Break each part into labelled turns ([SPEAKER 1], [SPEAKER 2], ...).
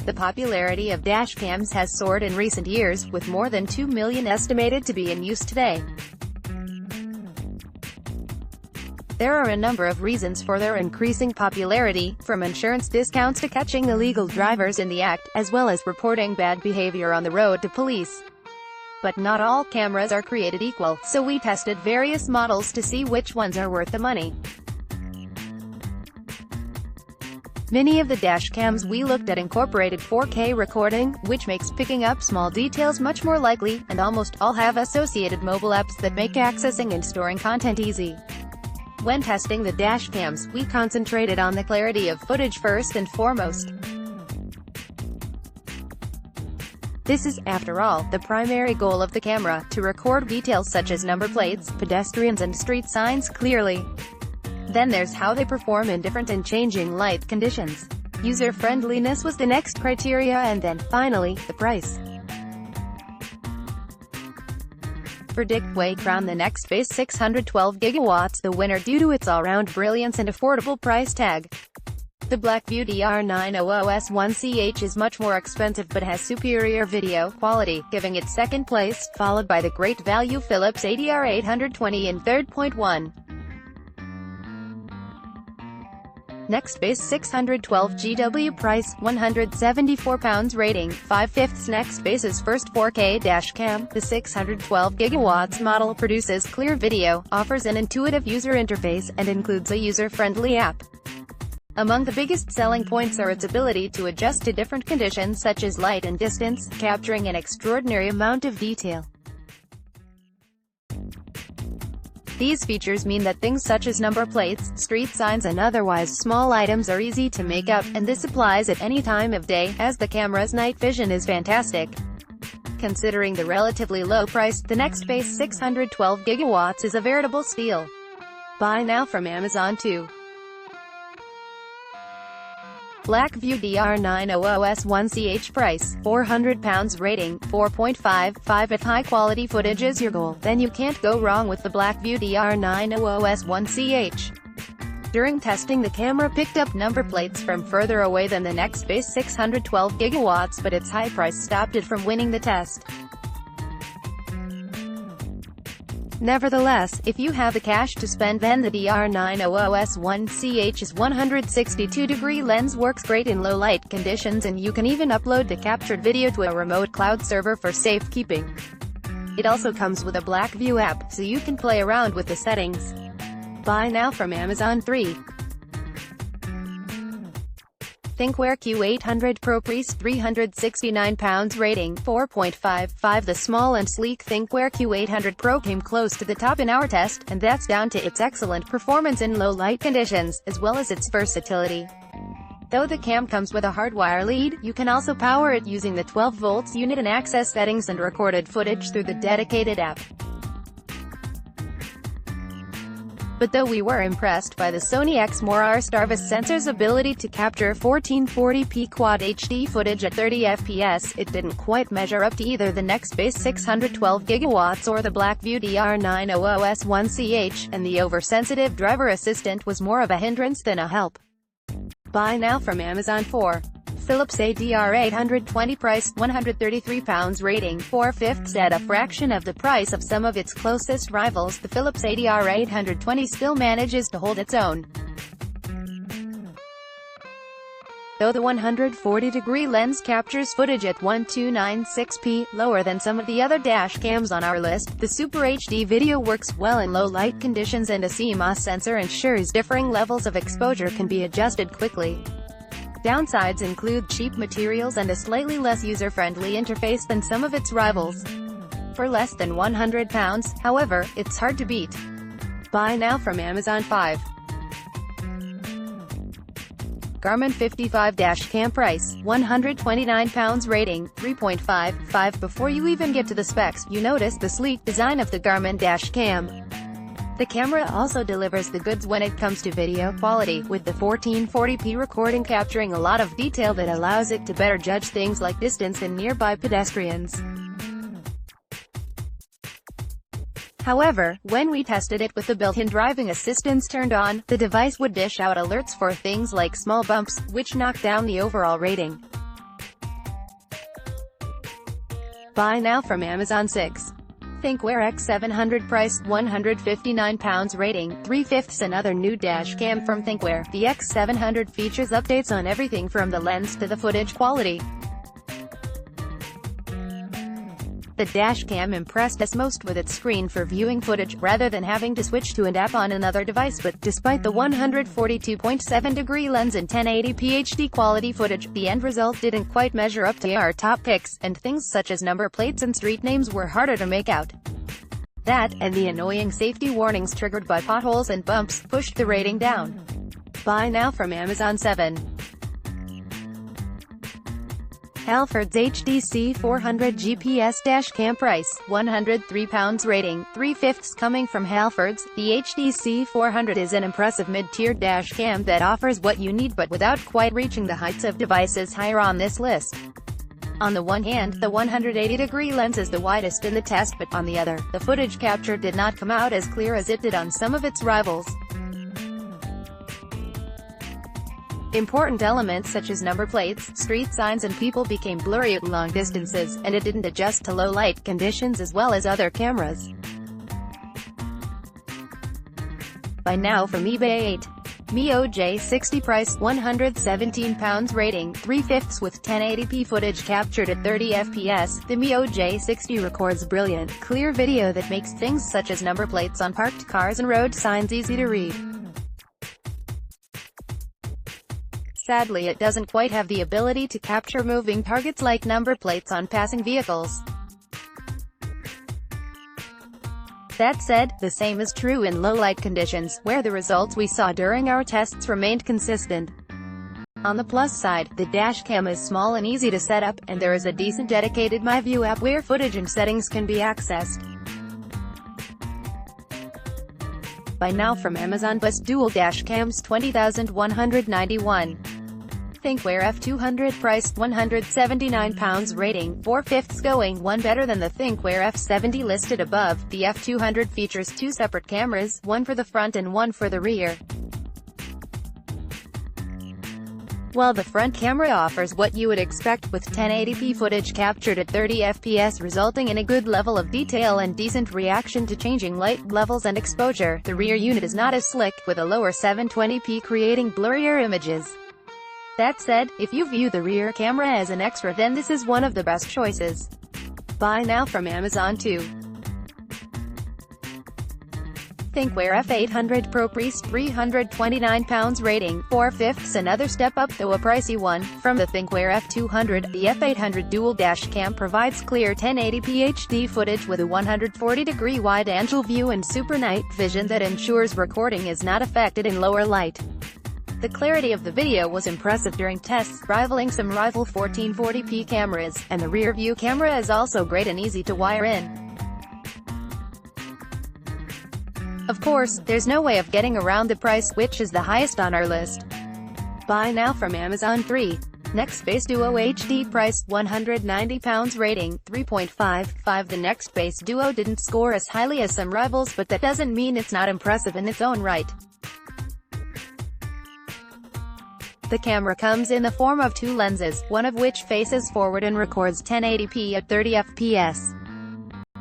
[SPEAKER 1] The popularity of dashcams has soared in recent years, with more than 2 million estimated to be in use today. There are a number of reasons for their increasing popularity, from insurance discounts to catching illegal drivers in the act, as well as reporting bad behavior on the road to police. But not all cameras are created equal, so we tested various models to see which ones are worth the money. Many of the dashcams we looked at incorporated 4K recording, which makes picking up small details much more likely, and almost all have associated mobile apps that make accessing and storing content easy. When testing the dashcams, we concentrated on the clarity of footage first and foremost. This is, after all, the primary goal of the camera, to record details such as number plates, pedestrians and street signs clearly. Then there's how they perform in different and changing light conditions. User-friendliness was the next criteria, and then, finally, the price. For Dickway crowned the next base 612 gigawatts the winner due to its all-round brilliance and affordable price tag. The Blackview DR900S1CH is much more expensive but has superior video quality, giving it second place, followed by the great value Philips ADR820 in third. 1. Next base 612 GW price, £174 rating, 5/5. Next base's first 4K dashcam, the 612 gigawatts model produces clear video, offers an intuitive user interface, and includes a user-friendly app. Among the biggest selling points are its ability to adjust to different conditions such as light and distance, capturing an extraordinary amount of detail. These features mean that things such as number plates, street signs and otherwise small items are easy to make up, and this applies at any time of day, as the camera's night vision is fantastic. Considering the relatively low price, the next base 612 gigawatts is a veritable steal. Buy now from Amazon too. Blackview DR900S1CH price, £400 rating, 4.55. If high-quality footage is your goal, then you can't go wrong with the Blackview DR900S1CH. During testing, the camera picked up number plates from further away than the next base 612 gigawatts, but its high price stopped it from winning the test. Nevertheless, if you have the cash to spend, then the DR900S1CH's 162-degree lens works great in low-light conditions, and you can even upload the captured video to a remote cloud server for safekeeping. It also comes with a Blackview app, so you can play around with the settings. Buy now from Amazon 3. Thinkware Q800 Pro Price, £369 rating, 4.55. The small and sleek Thinkware Q800 Pro came close to the top in our test, and that's down to its excellent performance in low light conditions, as well as its versatility. Though the cam comes with a hardwire lead, you can also power it using the 12 volts unit and access settings and recorded footage through the dedicated app. But though we were impressed by the Sony Exmor Starvis sensor's ability to capture 1440p Quad HD footage at 30 fps, it didn't quite measure up to either the next base 612 gigawatts or the Blackview DR900S1CH, and the oversensitive driver assistant was more of a hindrance than a help. Buy now from Amazon 4. Philips ADR820 price, £133 rating, 4/5. At a fraction of the price of some of its closest rivals, the Philips ADR820 still manages to hold its own. Though the 140-degree lens captures footage at 1296p, lower than some of the other dash cams on our list, the Super HD video works well in low light conditions, and a CMOS sensor ensures differing levels of exposure can be adjusted quickly. Downsides include cheap materials and a slightly less user-friendly interface than some of its rivals. For less than £100, however, it's hard to beat. Buy now from Amazon 5. Garmin 55 dashcam price, £129 rating, 3.55. Before you even get to the specs, you notice the sleek design of the Garmin dashcam. The camera also delivers the goods when it comes to video quality, with the 1440p recording capturing a lot of detail that allows it to better judge things like distance and nearby pedestrians. However, when we tested it with the built-in driving assistance turned on, the device would dish out alerts for things like small bumps, which knocked down the overall rating. Buy now from Amazon. 6. Thinkware X700 price, £159 rating, 3/5. Another new dash cam from Thinkware. The X700 features updates on everything from the lens to the footage quality. The dash cam impressed us most with its screen for viewing footage, rather than having to switch to an app on another device. But despite the 142.7-degree lens and 1080p HD quality footage, the end result didn't quite measure up to our top picks, and things such as number plates and street names were harder to make out. That, and the annoying safety warnings triggered by potholes and bumps, pushed the rating down. Buy now from Amazon. 7. Halford's HDC 400 GPS dash cam price, £103 rating, 3/5. Coming from Halford's, the HDC 400 is an impressive mid-tier dash cam that offers what you need but without quite reaching the heights of devices higher on this list. On the one hand, the 180-degree lens is the widest in the test, but on the other, the footage captured did not come out as clear as it did on some of its rivals. Important elements such as number plates, street signs and people became blurry at long distances, and it didn't adjust to low light conditions as well as other cameras. Buy now from eBay. 8. Mio J60 price, £117 rating, 3/5. With 1080p footage captured at 30 fps, the Mio J60 records brilliant, clear video that makes things such as number plates on parked cars and road signs easy to read. Sadly, it doesn't quite have the ability to capture moving targets like number plates on passing vehicles. That said, the same is true in low-light conditions, where the results we saw during our tests remained consistent. On the plus side, the dash cam is small and easy to set up, and there is a decent dedicated MyView app where footage and settings can be accessed. Buy now from Amazon. Bus dual dash cams, $20,191. Thinkware F200 price, £179 rating, 4/5. Going one better than the Thinkware F70 listed above. The F200 features two separate cameras, one for the front and one for the rear. While the front camera offers what you would expect with 1080p footage captured at 30 fps, resulting in a good level of detail and decent reaction to changing light levels and exposure, the rear unit is not as slick, with a lower 720p creating blurrier images. That said, if you view the rear camera as an extra, then this is one of the best choices. Buy now from Amazon. 2. Thinkware F800 Pro price, £329 rating, 4/5. Another step up, though a pricey one, from the Thinkware F200. The F800 dual dash cam provides clear 1080p HD footage with a 140-degree wide-angle view and super night vision that ensures recording is not affected in lower light. The clarity of the video was impressive during tests, rivaling some rival 1440p cameras, and the rear view camera is also great and easy to wire in. Of course, there's no way of getting around the price, which is the highest on our list. Buy now from Amazon. 3. Nextbase Duo HD price, £190 rating, 3.55. The Nextbase Duo didn't score as highly as some rivals, but that doesn't mean it's not impressive in its own right. The camera comes in the form of two lenses, one of which faces forward and records 1080p at 30 fps.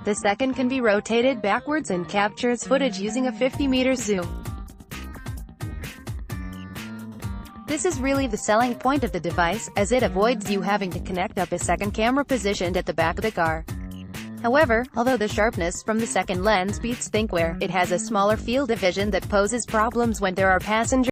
[SPEAKER 1] The second can be rotated backwards and captures footage using a 50-meter zoom. This is really the selling point of the device, as it avoids you having to connect up a second camera positioned at the back of the car. However, although the sharpness from the second lens beats Thinkware, it has a smaller field of vision that poses problems when there are passengers